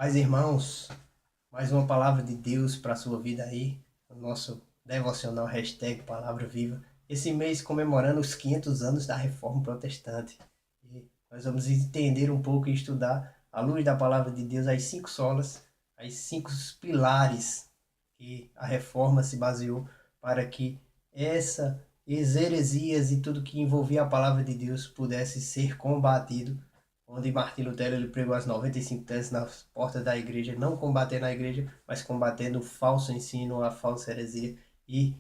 Paz, irmãos, mais uma palavra de Deus para a sua vida aí, o nosso devocional hashtag Palavra Viva. Esse mês comemorando os 500 anos da Reforma Protestante. E nós vamos entender um pouco e estudar, à luz da Palavra de Deus, as 5 solas, as 5 pilares que a Reforma se baseou para que essas heresias e tudo que envolvia a Palavra de Deus pudesse ser combatido, onde Martim Lutero ele pregou as 95 teses nas portas da igreja, não combatendo a igreja, mas combatendo o falso ensino, a falsa heresia. E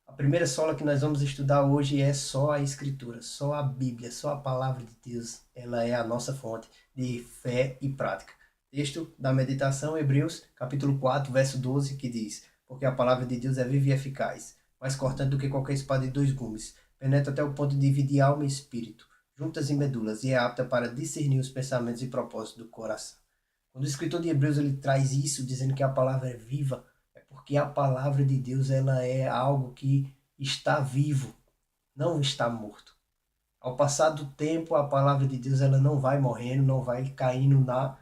a primeira sola que nós vamos estudar hoje é só a Escritura, só a Bíblia, só a Palavra de Deus. Ela é a nossa fonte de fé e prática. Texto da meditação, Hebreus, capítulo 4, verso 12, que diz: Porque a palavra de Deus é viva e eficaz, mais cortante do que qualquer espada de dois gumes, penetra até o ponto de dividir alma e espírito, juntas e medulas, e é apta para discernir os pensamentos e propósitos do coração. Quando o escritor de Hebreus ele traz isso, dizendo que a palavra é viva, é porque a palavra de Deus ela é algo que está vivo, não está morto. Ao passar do tempo, a palavra de Deus ela não vai morrendo, não vai caindo na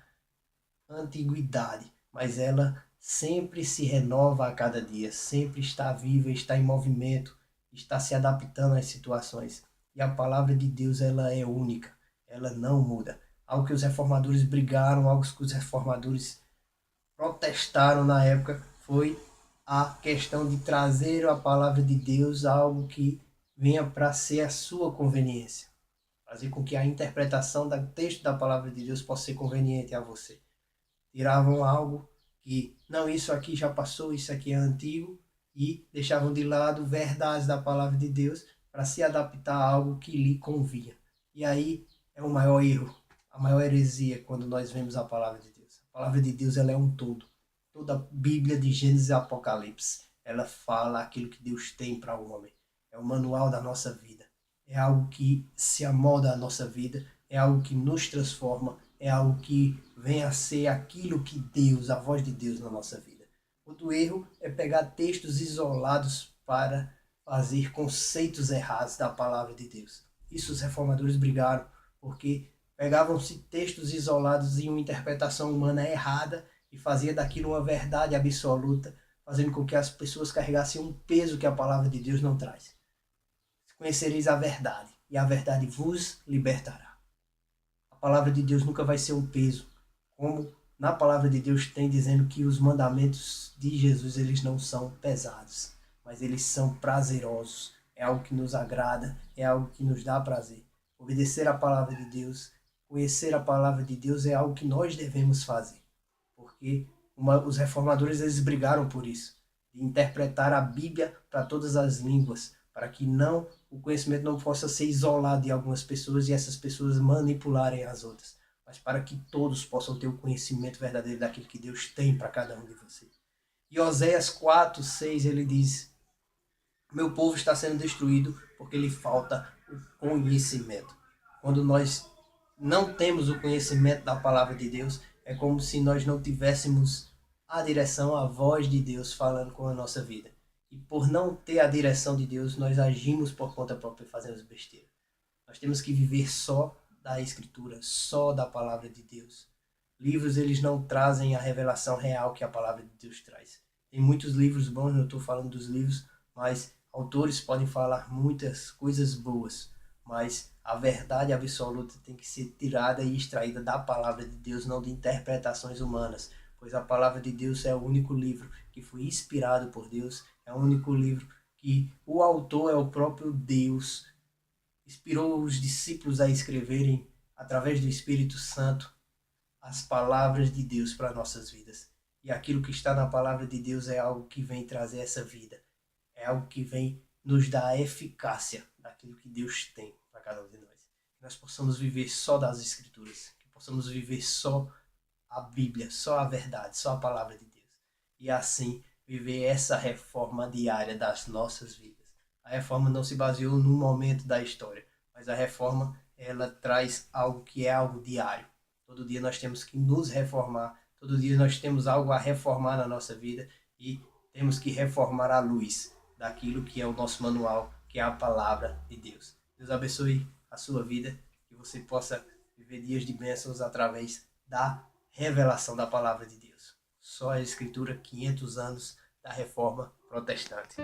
antiguidade, mas ela sempre se renova a cada dia, sempre está viva, está em movimento, está se adaptando às situações. E a palavra de Deus ela é única, ela não muda. Algo que os reformadores brigaram, algo que os reformadores protestaram na época foi a questão de trazer a palavra de Deus algo que venha para ser a sua conveniência. Fazer com que a interpretação do texto da palavra de Deus possa ser conveniente a você. Tiravam algo que, não, isso aqui já passou, isso aqui é antigo, e deixavam de lado verdades da palavra de Deus para se adaptar a algo que lhe convinha. E aí é o maior erro, a maior heresia quando nós vemos a palavra de Deus. A palavra de Deus ela é um todo. Toda a Bíblia de Gênesis e Apocalipse, ela fala aquilo que Deus tem para o homem. É o manual da nossa vida. É algo que se amolda à nossa vida, é algo que nos transforma, é algo que vem a ser aquilo que Deus, a voz de Deus na nossa vida. Outro erro é pegar textos isolados para fazer conceitos errados da palavra de Deus. Isso os reformadores brigaram, porque pegavam-se textos isolados em uma interpretação humana errada e fazia daquilo uma verdade absoluta, fazendo com que as pessoas carregassem um peso que a palavra de Deus não traz. Conhecereis a verdade, e a verdade vos libertará. A palavra de Deus nunca vai ser um peso, como na palavra de Deus tem dizendo que os mandamentos de Jesus eles não são pesados, mas eles são prazerosos. É algo que nos agrada, é algo que nos dá prazer. Obedecer a palavra de Deus, conhecer a palavra de Deus é algo que nós devemos fazer, porque os reformadores eles brigaram por isso, de interpretar a Bíblia para todas as línguas, para que não o conhecimento não possa ser isolado de algumas pessoas e essas pessoas manipularem as outras, mas para que todos possam ter o conhecimento verdadeiro daquilo que Deus tem para cada um de vocês. E Oséias 4, 6, ele diz: meu povo está sendo destruído porque lhe falta o conhecimento. Quando nós não temos o conhecimento da palavra de Deus, é como se nós não tivéssemos a direção, a voz de Deus falando com a nossa vida. E por não ter a direção de Deus, nós agimos por conta própria e fazemos besteira. Nós temos que viver só da Escritura, só da palavra de Deus. Livros, eles não trazem a revelação real que a palavra de Deus traz. Tem muitos livros bons, eu estou falando dos livros, mas autores podem falar muitas coisas boas, mas a verdade absoluta tem que ser tirada e extraída da palavra de Deus, não de interpretações humanas, pois a palavra de Deus é o único livro que foi inspirado por Deus, é o único livro que o autor é o próprio Deus, inspirou os discípulos a escreverem, através do Espírito Santo, as palavras de Deus para nossas vidas. E aquilo que está na palavra de Deus é algo que vem trazer essa vida. É algo que vem nos dar a eficácia daquilo que Deus tem para cada um de nós. Que nós possamos viver só das Escrituras. Que possamos viver só a Bíblia, só a verdade, só a palavra de Deus. E assim viver essa reforma diária das nossas vidas. A reforma não se baseou num momento da história, mas a reforma ela traz algo que é algo diário. Todo dia nós temos que nos reformar, todo dia nós temos algo a reformar na nossa vida e temos que reformar a luz daquilo que é o nosso manual, que é a palavra de Deus. Deus abençoe a sua vida, que você possa viver dias de bênçãos através da revelação da palavra de Deus. Só a Escritura, 500 anos da Reforma Protestante.